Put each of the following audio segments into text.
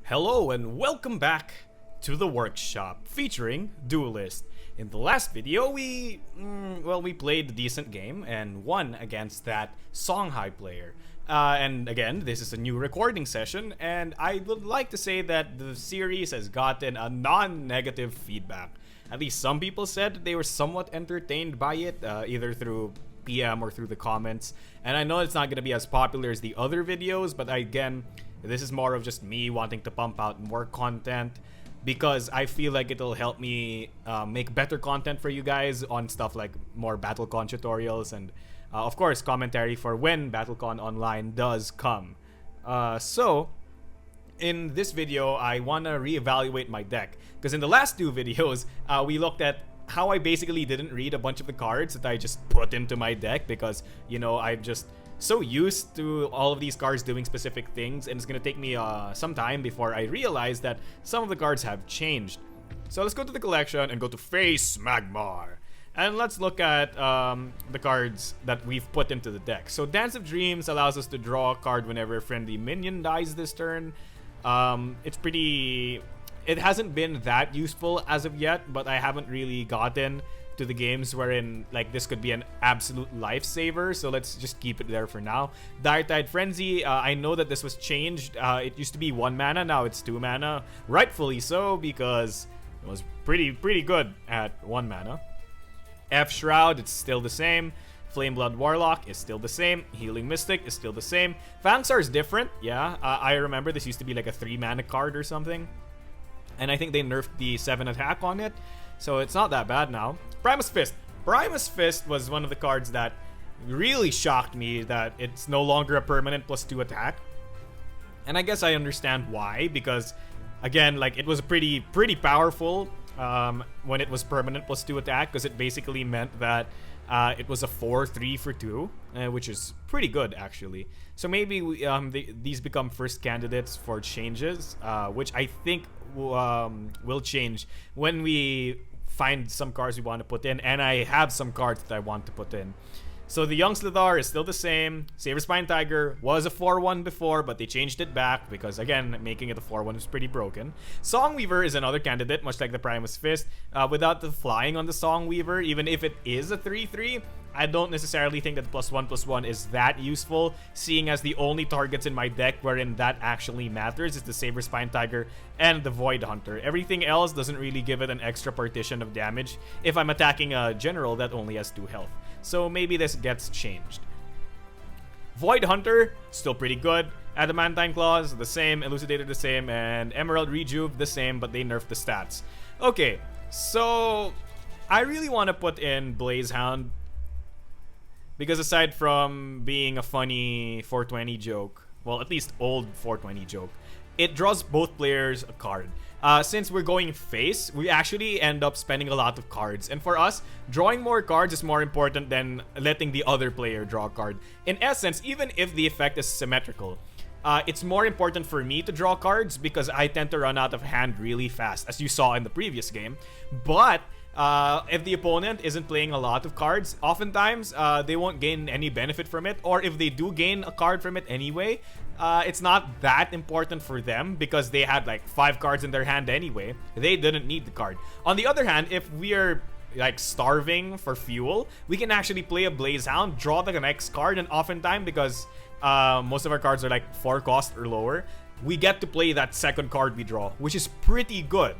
Hello and welcome back to the workshop featuring Duelyst. In the last video, we played a decent game and won against that Songhai player. And again, this is a new recording session, and I would like to say that the series has gotten a non-negative feedback. At least some people said that they were somewhat entertained by it, either through PM or through the comments. And I know it's not going to be as popular as the other videos, but again, this is more of just me wanting to pump out more content because I feel like it'll help me make better content for you guys on stuff like more BattleCon tutorials and of course commentary for when BattleCon Online does come. So in this video, I want to reevaluate my deck because in the last two videos, we looked at how I basically didn't read a bunch of the cards that I just put into my deck because, you know, I'm just so used to all of these cards doing specific things, and it's gonna take me some time before I realize that some of the cards have changed. So let's go to the collection and go to Face Magmar. And let's look at the cards that we've put into the deck. So Dance of Dreams allows us to draw a card whenever a friendly minion dies this turn. It hasn't been that useful as of yet, but I haven't really gotten to the games wherein like this could be an absolute lifesaver, so let's just keep it there for now. Dire-Tide Frenzy, I know that this was changed. It used to be 1 mana, now it's 2 mana, rightfully so because it was pretty good at 1 mana. F-Shroud, it's still the same. Flameblood Warlock is still the same. Healing Mystic is still the same. Fangsar is different, yeah. I remember this used to be like a 3 mana card or something, and I think they nerfed the 7 attack on it, so it's not that bad now. Primus Fist. Primus Fist was one of the cards that really shocked me that it's no longer a permanent +2 attack. And I guess I understand why, because again, like it was pretty powerful when it was permanent +2 attack, because it basically meant that it was a 4/3 for 2, which is pretty good actually. So maybe these become first candidates for changes, which I think will change when we find some cards we want to put in, and I have some cards that I want to put in. So the Young Slithar is still the same. Saber Spine Tiger was a 4/1 before, but they changed it back because, again, making it a 4/1 is pretty broken. Songweaver is another candidate, much like the Primus Fist. Without the flying on the Songweaver, even if it is a 3/3, I don't necessarily think that +1/+1 is that useful, seeing as the only targets in my deck wherein that actually matters is the Saber Spine Tiger and the Void Hunter. Everything else doesn't really give it an extra partition of damage if I'm attacking a general that only has 2 health. So maybe this gets changed. Void Hunter, still pretty good. Adamantine Claws, the same. Elucidator, the same. And Emerald Rejuve, the same, but they nerfed the stats. Okay, so I really want to put in Blaze Hound, because aside from being a funny 420 joke, well, at least old 420 joke, it draws both players a card. Since we're going face, we actually end up spending a lot of cards. And for us, drawing more cards is more important than letting the other player draw a card. In essence, even if the effect is symmetrical, it's more important for me to draw cards because I tend to run out of hand really fast, as you saw in the previous game. But if the opponent isn't playing a lot of cards, oftentimes they won't gain any benefit from it, or if they do gain a card from it anyway, it's not that important for them because they had like 5 cards in their hand anyway. They didn't need the card. On the other hand, if we are like starving for fuel, we can actually play a Blaze Hound, draw the next card, and oftentimes, because most of our cards are like 4 cost or lower, we get to play that second card we draw, which is pretty good.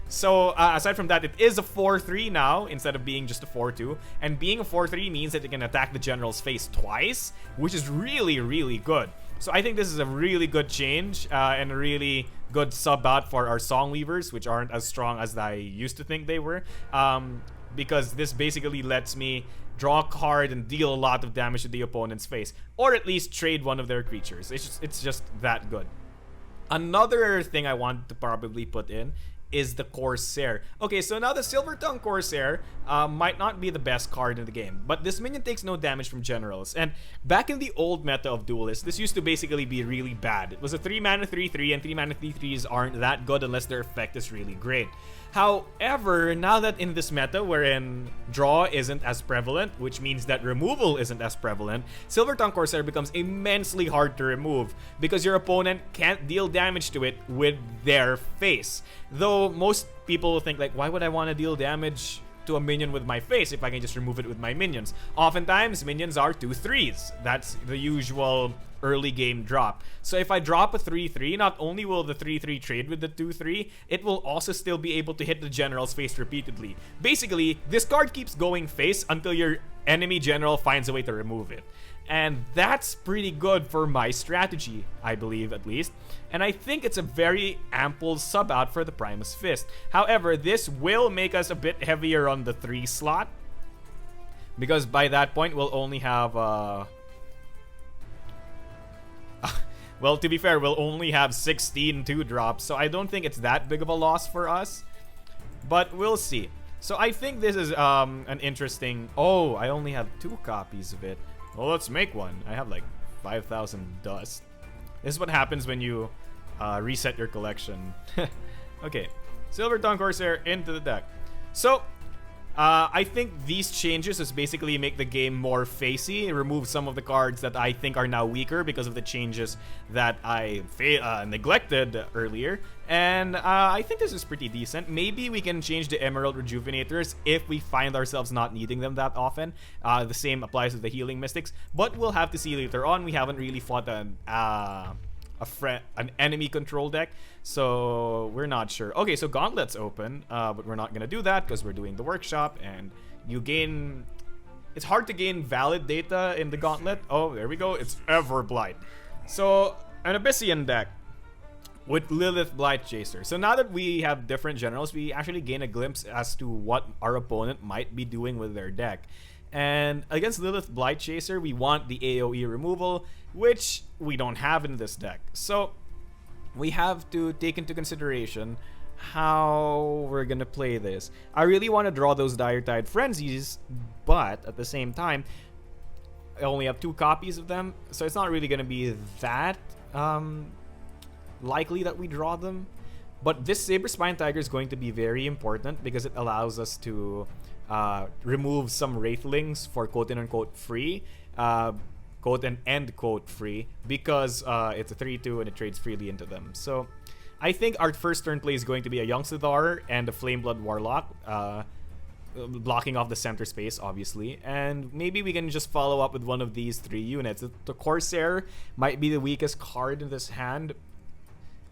So aside from that, it is a 4/3 now instead of being just a 4/2, and being a 4/3 means that it can attack the general's face twice, which is really good. So I think this is a really good change and a really good sub out for our Songweavers, which aren't as strong as I used to think they were, because this basically lets me draw a card and deal a lot of damage to the opponent's face, or at least trade one of their creatures. It's just that good. Another thing I want to probably put in is the Corsair. Okay, so now the Silver Tongue Corsair might not be the best card in the game, but this minion takes no damage from generals. And back in the old meta of Duelyst, this used to basically be really bad. It was a 3 mana 3/3, and 3 mana 3/3s aren't that good unless their effect is really great. However, now that in this meta wherein draw isn't as prevalent, which means that removal isn't as prevalent, Silver Tongue Corsair becomes immensely hard to remove because your opponent can't deal damage to it with their face. Though most people think like, why would I want to deal damage to a minion with my face if I can just remove it with my minions? Oftentimes, minions are 2/3s. That's the usual early game drop. So if I drop a 3/3, not only will the 3/3 trade with the 2/3, it will also still be able to hit the general's face repeatedly. Basically, this card keeps going face until your enemy general finds a way to remove it. And that's pretty good for my strategy, I believe at least. And I think it's a very ample sub out for the Primus Fist. However, this will make us a bit heavier on the 3 slot, because by that point we'll only have well, to be fair, we'll only have 16 2-drops, so I don't think it's that big of a loss for us. But we'll see. So I think this is an interesting... Oh, I only have 2 copies of it. Well, let's make one. I have like 5,000 dust. This is what happens when you reset your collection. Okay, Silver Tongue Corsair into the deck. So, I think these changes is basically make the game more facey, remove some of the cards that I think are now weaker because of the changes that I neglected earlier. And I think this is pretty decent. Maybe we can change the Emerald Rejuvenators if we find ourselves not needing them that often. The same applies to the Healing Mystics, but we'll have to see later on. We haven't really fought an enemy control deck, so we're not sure. Okay, so Gauntlet's open, but we're not gonna do that because we're doing the workshop, and you gain... It's hard to gain valid data in the Gauntlet. Oh, there we go. It's Everblight. So, an Abyssian deck with Lilith Blightchaser. So now that we have different generals, we actually gain a glimpse as to what our opponent might be doing with their deck. And against Lilith Blightchaser, we want the AoE removal, which we don't have in this deck. So we have to take into consideration how we're gonna play this. I really want to draw those Dire Tide Frenzies, but at the same time, I only have 2 copies of them, so it's not really gonna be that likely that we draw them. But this Saber Spine Tiger is going to be very important because it allows us to remove some Wraithlings for quote-unquote free, quote and end quote free, because it's a 3/2 and it trades freely into them. So I think our first turn play is going to be a Youngsidar and a Flameblood Warlock, blocking off the center space, obviously. And maybe we can just follow up with one of these 3 units. The Corsair might be the weakest card in this hand,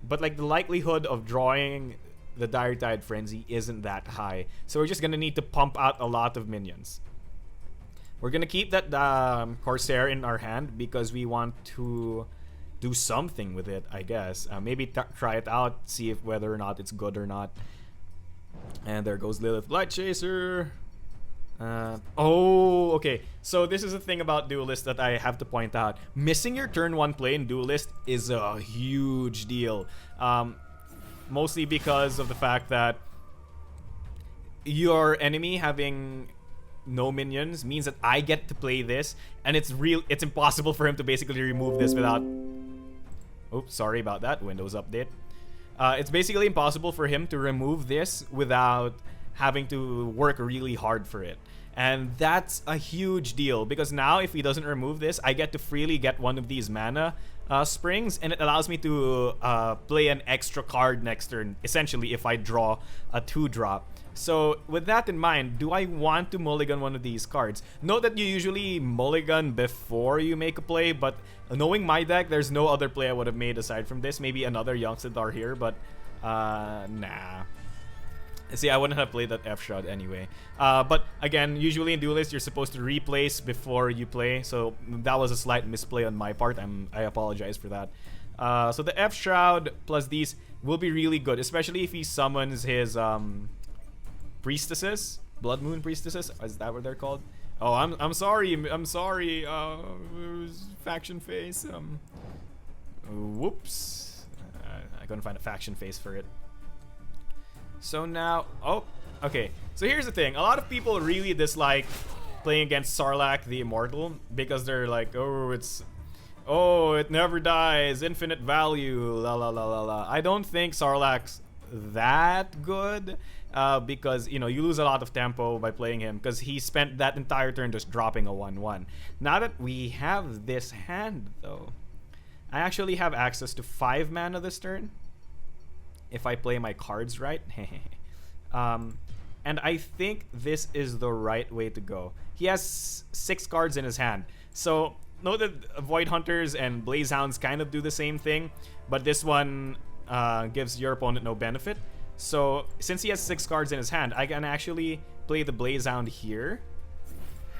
but like the likelihood of drawing the Dire Tide Frenzy isn't that high. So we're just gonna need to pump out a lot of minions. We're gonna keep that Corsair in our hand because we want to do something with it, I guess. Maybe try it out, see if whether or not it's good or not. And there goes Lilith Blightchaser. Oh, okay. So this is the thing about Duelyst that I have to point out. Missing your turn 1 play in Duelyst is a huge deal. Mostly because of the fact that your enemy having no minions means that I get to play this, and it's impossible for him to basically remove this without... Oops, sorry about that. Windows update. It's basically impossible for him to remove this without having to work really hard for it. And that's a huge deal, because now if he doesn't remove this, I get to freely get one of these mana springs, and it allows me to play an extra card next turn, essentially, if I draw a 2-drop. So with that in mind, do I want to mulligan one of these cards? Note that you usually mulligan before you make a play, but knowing my deck, there's no other play I would have made aside from this. Maybe another Youngsidar here, but nah. See, I wouldn't have played that F-Shroud anyway. But again, usually in Duelyst, you're supposed to replace before you play. So that was a slight misplay on my part. I apologize for that. So the F-Shroud plus these will be really good, especially if he summons his priestesses, Blood Moon priestesses. Is that what they're called? Oh, I'm sorry. I'm sorry. Faction face. Whoops. I couldn't find a faction face for it. So now, oh, okay. So here's the thing. A lot of people really dislike playing against Sarlacc the Immortal because they're like, oh, it never dies, infinite value, la la la la la. I don't think Sarlacc's that good because, you know, you lose a lot of tempo by playing him because he spent that entire turn just dropping a 1/1. Now that we have this hand, though, I actually have access to 5 mana this turn if I play my cards right. And I think this is the right way to go. He has 6 cards in his hand. So note that Void Hunters and Blaze Hounds kind of do the same thing, but this one gives your opponent no benefit. So since he has 6 cards in his hand, I can actually play the Blaze Hound here,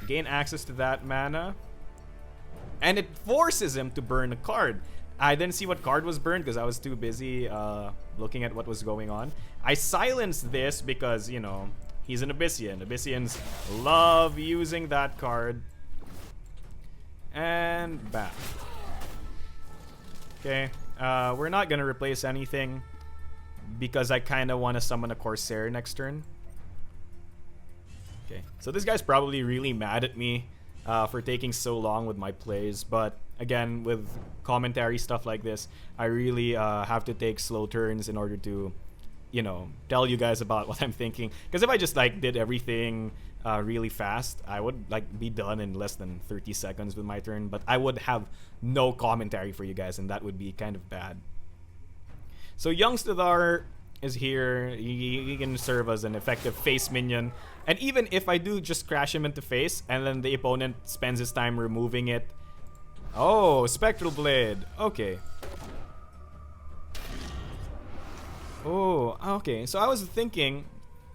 gain access to that mana, and it forces him to burn a card. I didn't see what card was burned because I was too busy looking at what was going on. I silenced this because, you know, he's an Abyssian. Abyssians love using that card. And bam. Okay, we're not gonna replace anything because I kind of want to summon a Corsair next turn. Okay, so this guy's probably really mad at me for taking so long with my plays, but again, with commentary stuff like this, I really have to take slow turns in order to, you know, tell you guys about what I'm thinking. Because if I just like did everything really fast, I would like be done in less than 30 seconds with my turn, but I would have no commentary for you guys, and that would be kind of bad. So Youngstadar is here. He can serve as an effective face minion, and even if I do just crash him into face and then the opponent spends his time removing it. Oh, Spectral Blade. Okay. Oh, okay. So I was thinking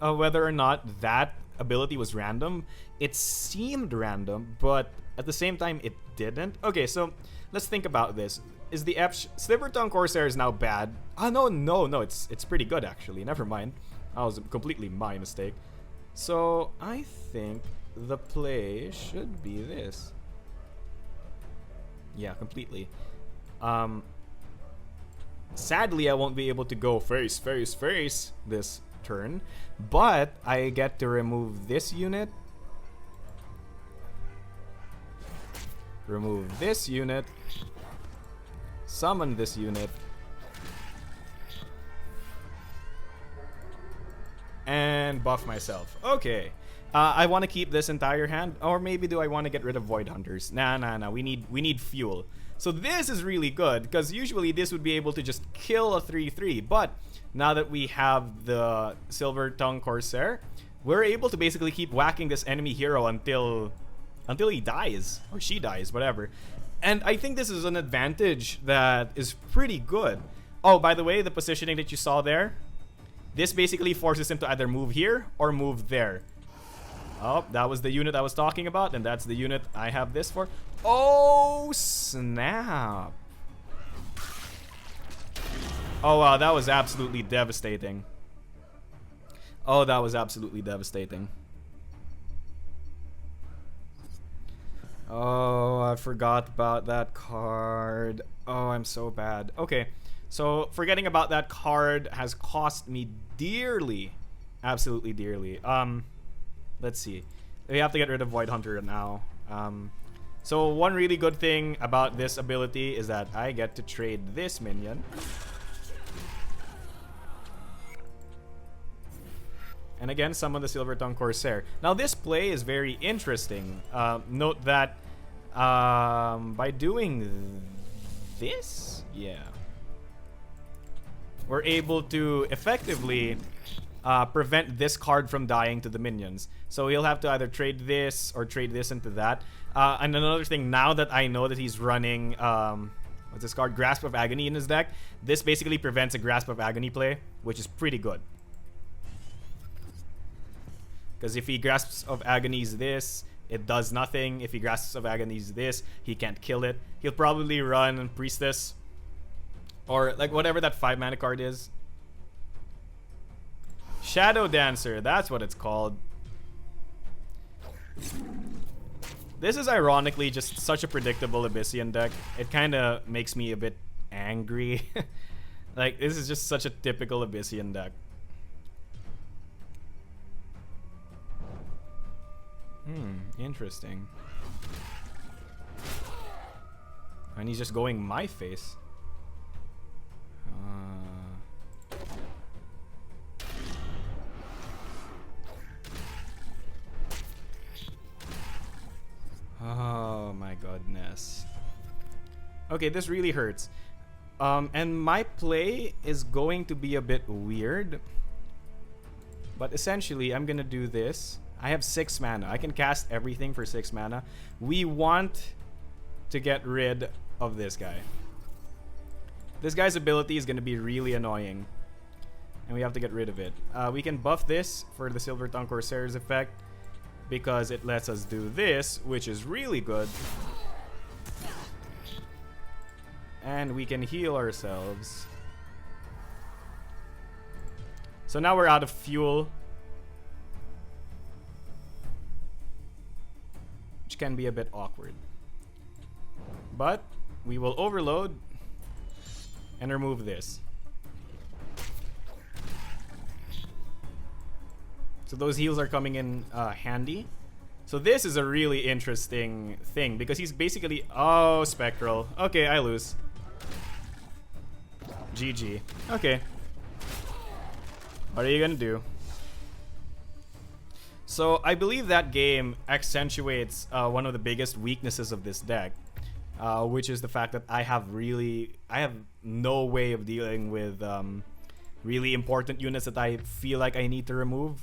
whether or not that ability was random. It seemed random, but at the same time, it didn't. Okay, so let's think about this. Is the Slivertongue Corsair is now bad? Oh, no, it's pretty good actually. Never mind. That was completely my mistake. So I think the play should be this. Yeah, completely. Sadly, I won't be able to go face this turn, but I get to remove this unit, remove this unit, summon this unit, and buff myself. Okay. I want to keep this entire hand, or maybe do I want to get rid of Void Hunters? Nah. We need fuel. So this is really good because usually this would be able to just kill a 3/3, but now that we have the Silvertongue Corsair, we're able to basically keep whacking this enemy hero until he dies or she dies, whatever. And I think this is an advantage that is pretty good. Oh, by the way, the positioning that you saw there, this basically forces him to either move here or move there. Oh, that was the unit I was talking about, and that's the unit I have this for. Oh, snap. Oh, wow, that was absolutely devastating. Oh, that was absolutely devastating. Oh, I forgot about that card. Oh, I'm so bad. Okay, so forgetting about that card has cost me dearly. Absolutely dearly. Let's see. We have to get rid of Void Hunter now. So one really good thing about this ability is that I get to trade this minion. And again, summon the Silvertongue Corsair. Now this play is very interesting. Note that by doing this, yeah, we're able to effectively prevent this card from dying to the minions. So he'll have to either trade this or trade this into that. And another thing, now that I know that he's running, what's this card? Grasp of Agony in his deck, this basically prevents a Grasp of Agony play, which is pretty good. Because if he Grasps of Agonies this, it does nothing. If he Grasps of Agonies this, he can't kill it. He'll probably run Priestess, or like whatever that 5 mana card is. Shadow Dancer, that's what it's called. This is ironically just such a predictable Abyssian deck. It kind of makes me a bit angry. Like, this is just such a typical Abyssian deck. Interesting. And he's just going my face. Oh my goodness. Okay, this really hurts. And my play is going to be a bit weird. But essentially, I'm gonna do this. I have 6 mana. I can cast everything for 6 mana. We want to get rid of this guy. This guy's ability is gonna be really annoying. And we have to get rid of it. We can buff this for the Silver Tongue Corsair's effect, because it lets us do this, which is really good. And we can heal ourselves. So now we're out of fuel, which can be a bit awkward. But we will overload and remove this. So those heals are coming in handy. So this is a really interesting thing, because he's basically... Oh, Spectral. Okay, I lose. GG. Okay. What are you gonna do? So I believe that game accentuates one of the biggest weaknesses of this deck, which is the fact that I have no way of dealing with really important units that I feel like I need to remove.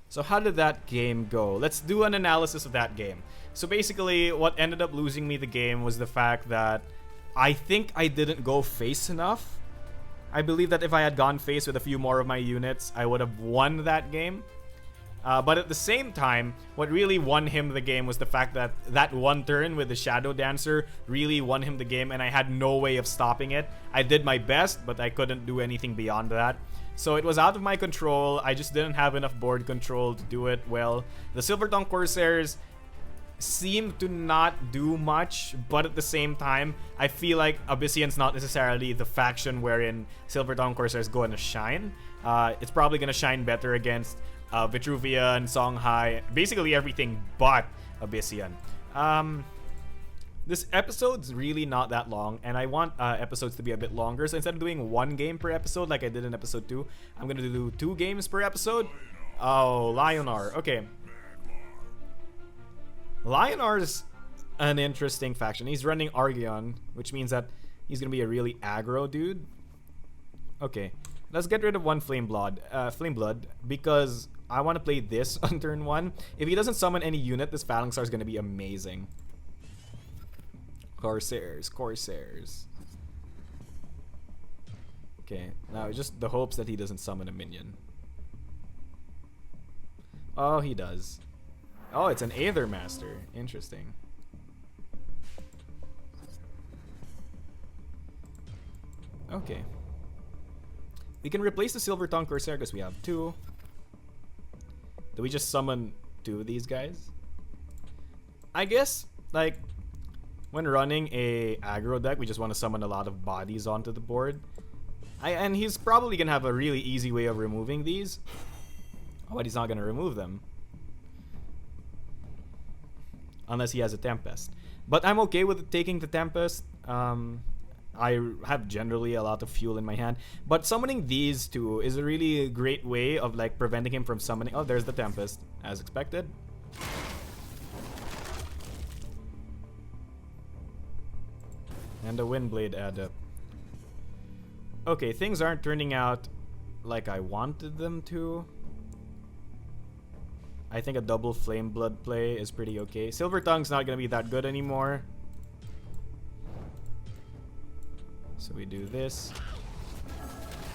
So how did that game go? Let's do an analysis of that game. So basically, what ended up losing me the game was the fact that I think I didn't go face enough. I believe that if I had gone face with a few more of my units, I would have won that game. But at the same time, what really won him the game was the fact that that one turn with the Shadow Dancer really won him the game, and I had no way of stopping it. I did my best, but I couldn't do anything beyond that. So it was out of my control. I just didn't have enough board control to do it well. The Silver Tongue Corsairs seem to not do much, but at the same time, I feel like Abyssian's not necessarily the faction wherein Silver Tongue Corsairs going to shine. It's probably going to shine better against Vitruvian and Songhai, basically everything but Abyssian. This episode's really not that long, and I want episodes to be a bit longer. So instead of doing 1 game per episode like I did in episode 2, I'm gonna do 2 games per episode. Oh, Lionar. Okay. Lionar's an interesting faction. He's running Argeon, which means that he's gonna be a really aggro dude. Okay, let's get rid of one Flame Blood, because I want to play this on turn 1. If he doesn't summon any unit, this Phalanxar is gonna be amazing. Corsairs. Okay, now just the hopes that he doesn't summon a minion. Oh, he does. Oh, it's an Aether Master. Interesting. Okay. We can replace the Silver Tongue Corsair because we have 2. Do we just summon 2 of these guys? I guess, like, when running a aggro deck, we just want to summon a lot of bodies onto the board. And he's probably going to have a really easy way of removing these. But he's not going to remove them. Unless he has a Tempest. But I'm okay with taking the Tempest. I have generally a lot of fuel in my hand. But summoning these 2 is a really great way of like preventing him from summoning. Oh, there's the Tempest, as expected. And a Windblade Adept. Okay, things aren't turning out like I wanted them to. I think a double Flame Blood play is pretty okay. Silver Tongue's not going to be that good anymore. So we do this.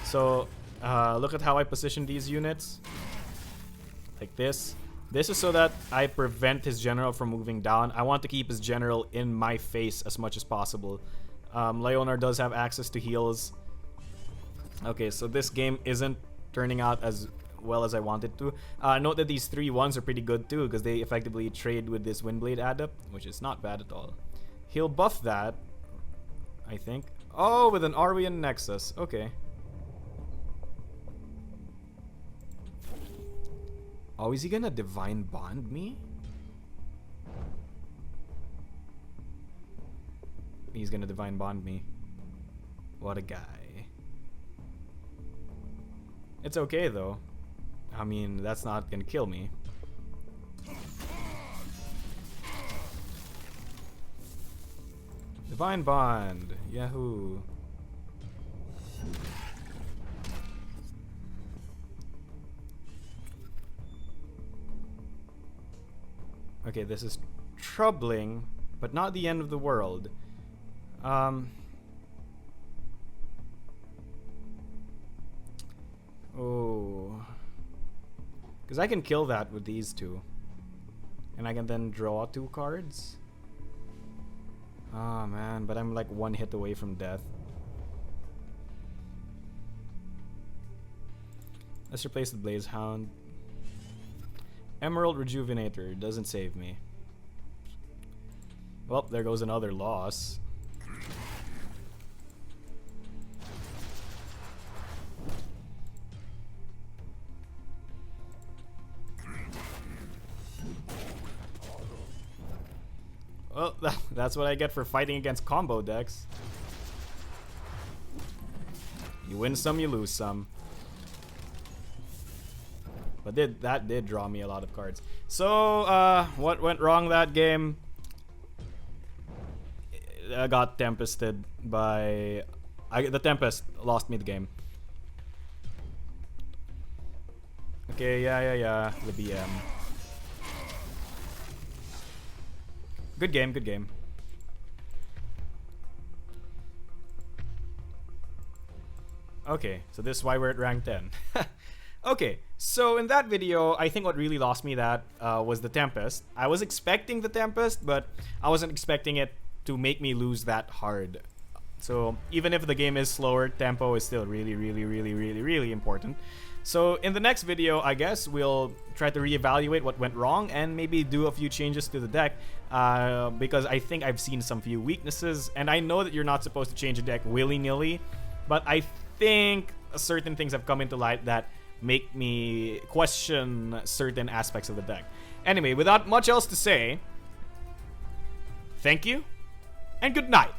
So, look at how I position these units. Like this. This is so that I prevent his general from moving down. I want to keep his general in my face as much as possible. Leonar does have access to heals. Okay, so this game isn't turning out as well as I wanted to. Note that these 3/1s are pretty good too, because they effectively trade with this Windblade Adept, which is not bad at all. He'll buff that, I think. Oh, with an Arwean Nexus. Okay. Oh, is he gonna Divine Bond me? He's gonna Divine Bond me. What a guy. It's okay though. I mean, that's not gonna kill me. Divine Bond. Yahoo. Okay, this is troubling, but not the end of the world. Oh. Because I can kill that with these two. And I can then draw 2 cards. Oh man, but I'm like 1 hit away from death. Let's replace the Blaze Hound. Emerald Rejuvenator doesn't save me. Well, there goes another loss. Well, that's what I get for fighting against combo decks. You win some, you lose some. But that did draw me a lot of cards. So, what went wrong that game? I got Tempested by... the Tempest lost me the game. Okay, yeah. The BM. Good game, good game. Okay, so this is why we're at rank 10. Okay, so in that video, I think what really lost me that was the Tempest. I was expecting the Tempest, but I wasn't expecting it to make me lose that hard. So even if the game is slower, tempo is still really important. So in the next video, I guess we'll try to reevaluate what went wrong and maybe do a few changes to the deck, because I think I've seen some few weaknesses, and I know that you're not supposed to change a deck willy-nilly, but I think certain things have come into light that make me question certain aspects of the deck. Anyway, without much else to say, thank you and good night.